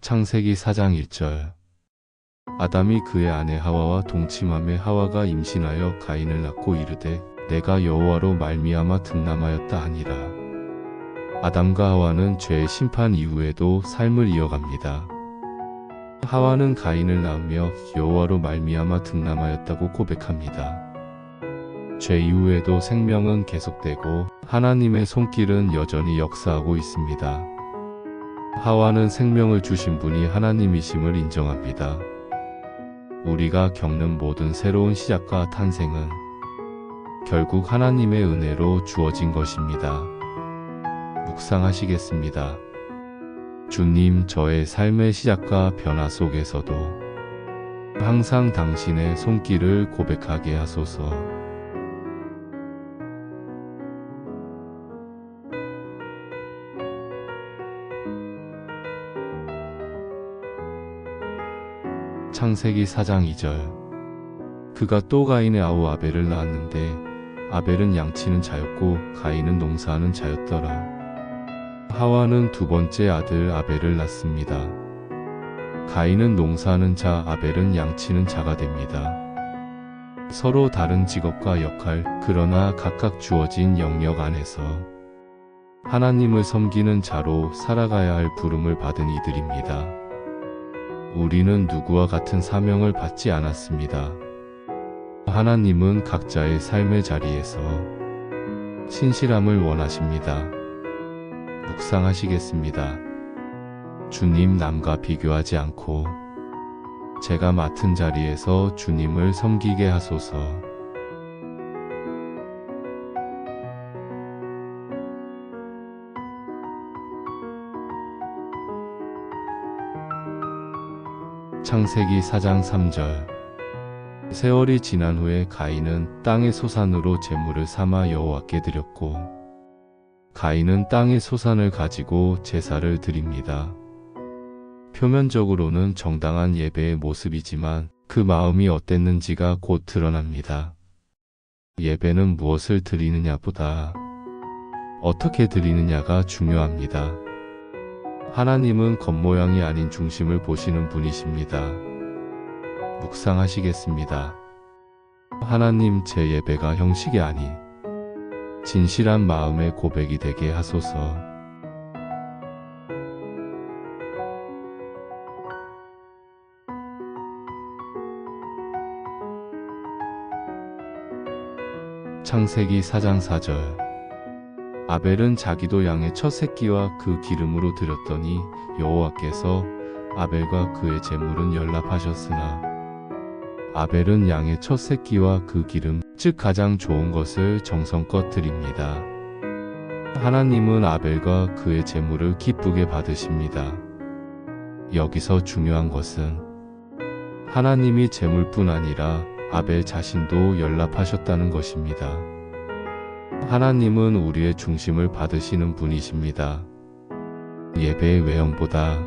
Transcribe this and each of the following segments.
창세기 4장 1절. 아담이 그의 아내 하와와 동침함에 하와가 임신하여 가인을 낳고 이르되 내가 여호와로 말미암아 득남하였다 하니라. 아담과 하와는 죄의 심판 이후에도 삶을 이어갑니다. 하와는 가인을 낳으며 여호와로 말미암아 득남하였다고 고백합니다. 죄 이후에도 생명은 계속되고 하나님의 손길은 여전히 역사하고 있습니다. 하와는 생명을 주신 분이 하나님이심을 인정합니다. 우리가 겪는 모든 새로운 시작과 탄생은 결국 하나님의 은혜로 주어진 것입니다. 묵상하시겠습니다. 주님, 저의 삶의 시작과 변화 속에서도 항상 당신의 손길을 고백하게 하소서. 창세기 4장 2절. 그가 또 가인의 아우 아벨을 낳았는데 아벨은 양치는 자였고 가인은 농사하는 자였더라. 하와는 두 번째 아들 아벨을 낳습니다. 가인은 농사하는 자, 아벨은 양치는 자가 됩니다. 서로 다른 직업과 역할, 그러나 각각 주어진 영역 안에서 하나님을 섬기는 자로 살아가야 할 부름을 받은 이들입니다. 우리는 누구와 같은 사명을 받지 않았습니다. 하나님은 각자의 삶의 자리에서 신실함을 원하십니다. 묵상하시겠습니다. 주님, 남과 비교하지 않고 제가 맡은 자리에서 주님을 섬기게 하소서. 창세기 4장 3절. 세월이 지난 후에 가인은 땅의 소산으로 제물을 삼아 여호와께 드렸고 가인은 땅의 소산을 가지고 제사를 드립니다. 표면적으로는 정당한 예배의 모습이지만 그 마음이 어땠는지가 곧 드러납니다. 예배는 무엇을 드리느냐보다 어떻게 드리느냐가 중요합니다. 하나님은 겉모양이 아닌 중심을 보시는 분이십니다. 묵상하시겠습니다. 하나님, 제 예배가 형식이 아닌 진실한 마음의 고백이 되게 하소서. 창세기 4장 4절. 아벨은 자기도 양의 첫 새끼와 그 기름으로 드렸더니 여호와께서 아벨과 그의 제물은 연락하셨으나 아벨은 양의 첫 새끼와 그 기름, 즉 가장 좋은 것을 정성껏 드립니다. 하나님은 아벨과 그의 제물을 기쁘게 받으십니다. 여기서 중요한 것은 하나님이 제물뿐 아니라 아벨 자신도 연락하셨다는 것입니다. 하나님은 우리의 중심을 받으시는 분이십니다. 예배의 외형보다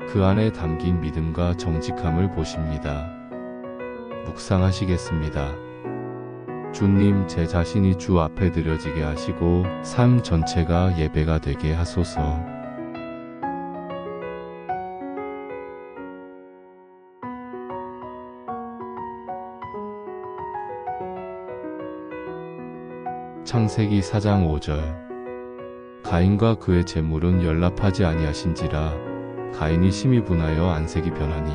그 안에 담긴 믿음과 정직함을 보십니다. 묵상하시겠습니다. 주님, 제 자신이 주 앞에 드려지게 하시고 삶 전체가 예배가 되게 하소서. 창세기 4장 5절. 가인과 그의 제물은 연락하지 아니하신지라 가인이 심히 분하여 안색이 변하니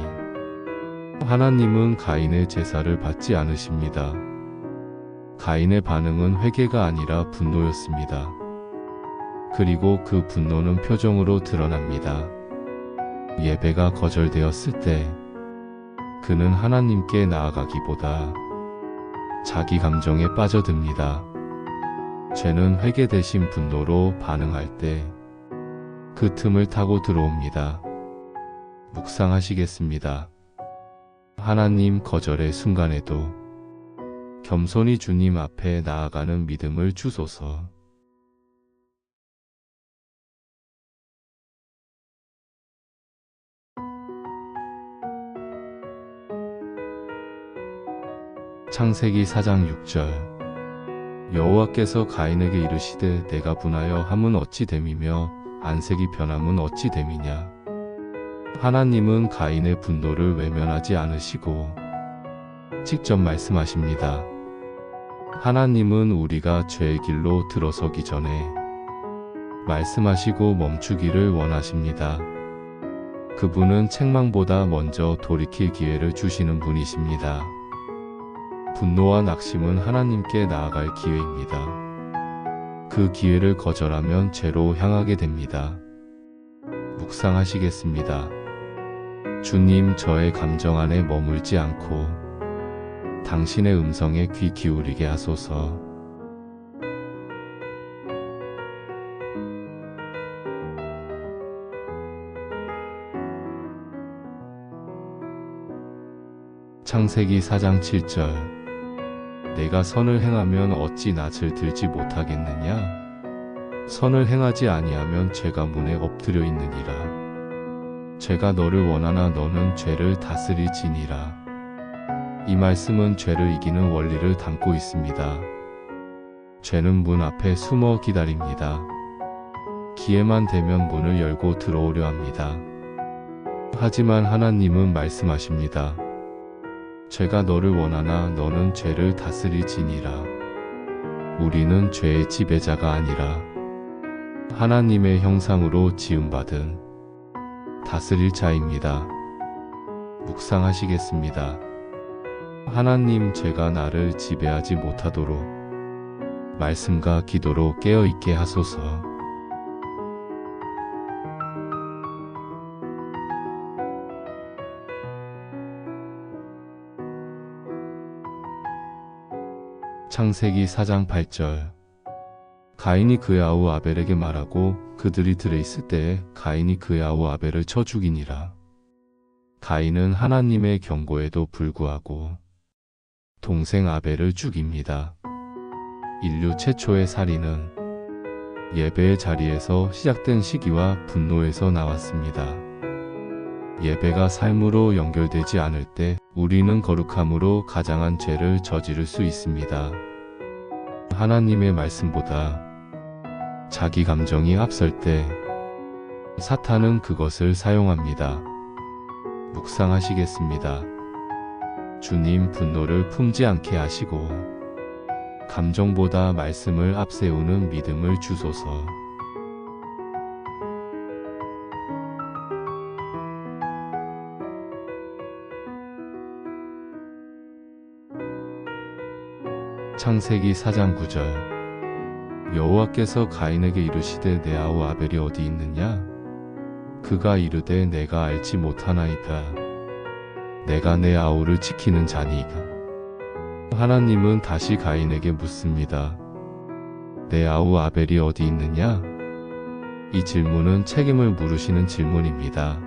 하나님은 가인의 제사를 받지 않으십니다. 가인의 반응은 회개가 아니라 분노였습니다. 그리고 그 분노는 표정으로 드러납니다. 예배가 거절되었을 때 그는 하나님께 나아가기보다 자기 감정에 빠져듭니다. 죄는 회개 대신 분노로 반응할 때 그 틈을 타고 들어옵니다. 묵상하시겠습니다. 하나님, 거절의 순간에도 겸손히 주님 앞에 나아가는 믿음을 주소서. 창세기 4장 6절. 여호와께서 가인에게 이르시되 내가 분하여 함은 어찌 됨이며 안색이 변함은 어찌 됨이냐. 하나님은 가인의 분노를 외면하지 않으시고 직접 말씀하십니다. 하나님은 우리가 죄의 길로 들어서기 전에 말씀하시고 멈추기를 원하십니다. 그분은 책망보다 먼저 돌이킬 기회를 주시는 분이십니다. 분노와 낙심은 하나님께 나아갈 기회입니다. 그 기회를 거절하면 죄로 향하게 됩니다. 묵상하시겠습니다. 주님, 저의 감정 안에 머물지 않고 당신의 음성에 귀 기울이게 하소서. 창세기 4장 7절. 내가 선을 행하면 어찌 낯을 들지 못하겠느냐? 선을 행하지 아니하면 죄가 문에 엎드려 있느니라. 죄가 너를 원하나 너는 죄를 다스리지니라. 이 말씀은 죄를 이기는 원리를 담고 있습니다. 죄는 문 앞에 숨어 기다립니다. 기회만 되면 문을 열고 들어오려 합니다. 하지만 하나님은 말씀하십니다. 죄가 너를 원하나 너는 죄를 다스리지니라. 우리는 죄의 지배자가 아니라 하나님의 형상으로 지음받은 다스릴 자입니다. 묵상하시겠습니다. 하나님, 죄가 나를 지배하지 못하도록 말씀과 기도로 깨어있게 하소서. 창세기 4장 8절. 가인이 그의 아우 아벨에게 말하고 그들이 들에 있을 때에 가인이 그의 아우 아벨을 쳐 죽이니라. 가인은 하나님의 경고에도 불구하고 동생 아벨을 죽입니다. 인류 최초의 살인은 예배의 자리에서 시작된 시기와 분노에서 나왔습니다. 예배가 삶으로 연결되지 않을 때 우리는 거룩함으로 가장한 죄를 저지를 수 있습니다. 하나님의 말씀보다 자기 감정이 앞설 때 사탄은 그것을 사용합니다. 묵상하시겠습니다. 주님, 분노를 품지 않게 하시고 감정보다 말씀을 앞세우는 믿음을 주소서. 창세기 4장 9절. 여호와께서 가인에게 이르시되 내 아우 아벨이 어디 있느냐? 그가 이르되 내가 알지 못하나이다. 내가 내 아우를 지키는 자니이다. 하나님은 다시 가인에게 묻습니다. 내 아우 아벨이 어디 있느냐? 이 질문은 책임을 물으시는 질문입니다.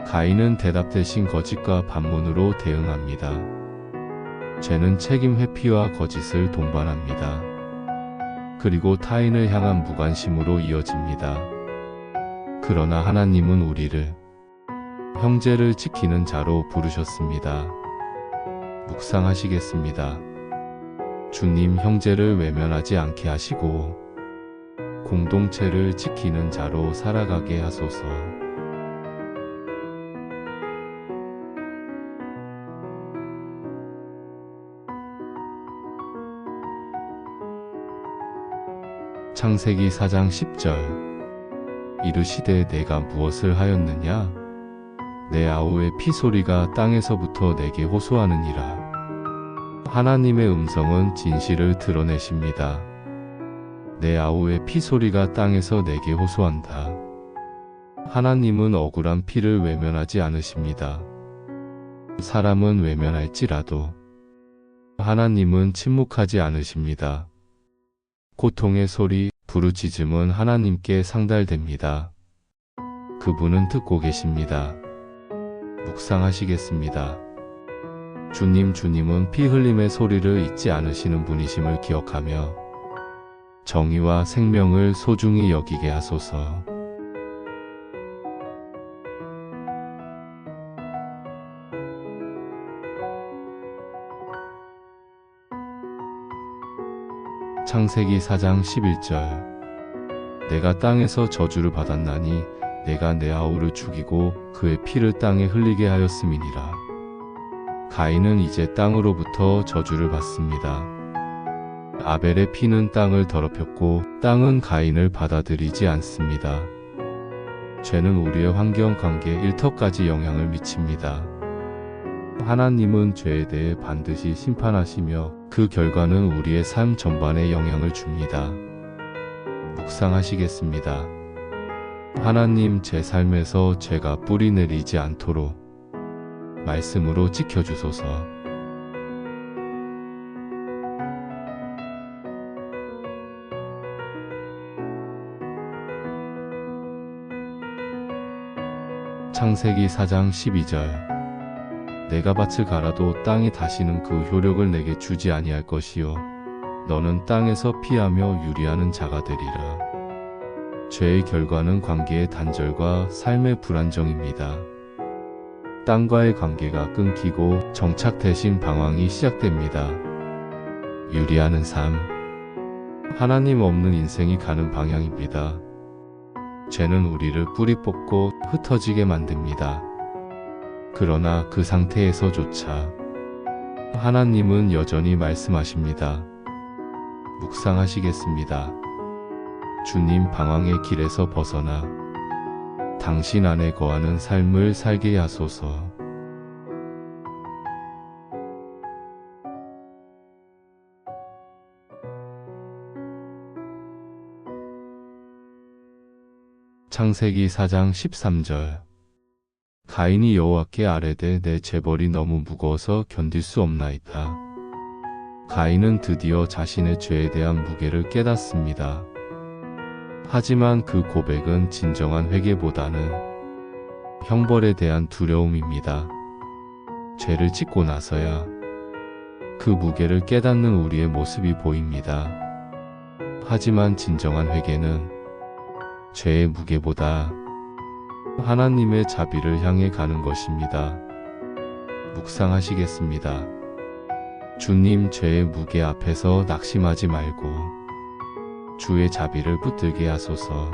가인은 대답 대신 거짓과 반문으로 대응합니다. 죄는 책임 회피와 거짓을 동반합니다. 그리고 타인을 향한 무관심으로 이어집니다. 그러나 하나님은 우리를 형제를 지키는 자로 부르셨습니다. 묵상하시겠습니다. 주님, 형제를 외면하지 않게 하시고 공동체를 지키는 자로 살아가게 하소서. 창세기 4장 10절. 이르시되 내가 무엇을 하였느냐? 내 아우의 피소리가 땅에서부터 내게 호소하느니라. 하나님의 음성은 진실을 드러내십니다. 내 아우의 피소리가 땅에서 내게 호소한다. 하나님은 억울한 피를 외면하지 않으십니다. 사람은 외면할지라도 하나님은 침묵하지 않으십니다. 고통의 소리, 부르짖음은 하나님께 상달됩니다. 그분은 듣고 계십니다. 묵상하시겠습니다. 주님은 피 흘림의 소리를 잊지 않으시는 분이심을 기억하며 정의와 생명을 소중히 여기게 하소서. 창세기 4장 11절. 내가 땅에서 저주를 받았나니 내가 내 아우를 죽이고 그의 피를 땅에 흘리게 하였음이니라. 가인은 이제 땅으로부터 저주를 받습니다. 아벨의 피는 땅을 더럽혔고 땅은 가인을 받아들이지 않습니다. 죄는 우리의 환경 관계에 일터까지 영향을 미칩니다. 하나님은 죄에 대해 반드시 심판하시며 그 결과는 우리의 삶 전반에 영향을 줍니다. 묵상하시겠습니다. 하나님, 제 삶에서 죄가 뿌리 내리지 않도록 말씀으로 지켜주소서. 창세기 4장 12절. 내가 밭을 갈아도 땅이 다시는 그 효력을 내게 주지 아니할 것이요 너는 땅에서 피하며 유리하는 자가 되리라. 죄의 결과는 관계의 단절과 삶의 불안정입니다. 땅과의 관계가 끊기고 정착 대신 방황이 시작됩니다. 유리하는 삶. 하나님 없는 인생이 가는 방향입니다. 죄는 우리를 뿌리 뽑고 흩어지게 만듭니다. 그러나 그 상태에서조차 하나님은 여전히 말씀하십니다. 묵상하시겠습니다. 주님, 방황의 길에서 벗어나 당신 안에 거하는 삶을 살게 하소서. 창세기 4장 13절. 가인이 여호와께 아뢰되 내 재벌이 너무 무거워서 견딜 수 없나이다. 가인은 드디어 자신의 죄에 대한 무게를 깨닫습니다. 하지만 그 고백은 진정한 회개보다는 형벌에 대한 두려움입니다. 죄를 짓고 나서야 그 무게를 깨닫는 우리의 모습이 보입니다. 하지만 진정한 회개는 죄의 무게보다 하나님의 자비를 향해 가는 것입니다. 묵상하시겠습니다. 주님, 죄의 무게 앞에서 낙심하지 말고 주의 자비를 붙들게 하소서.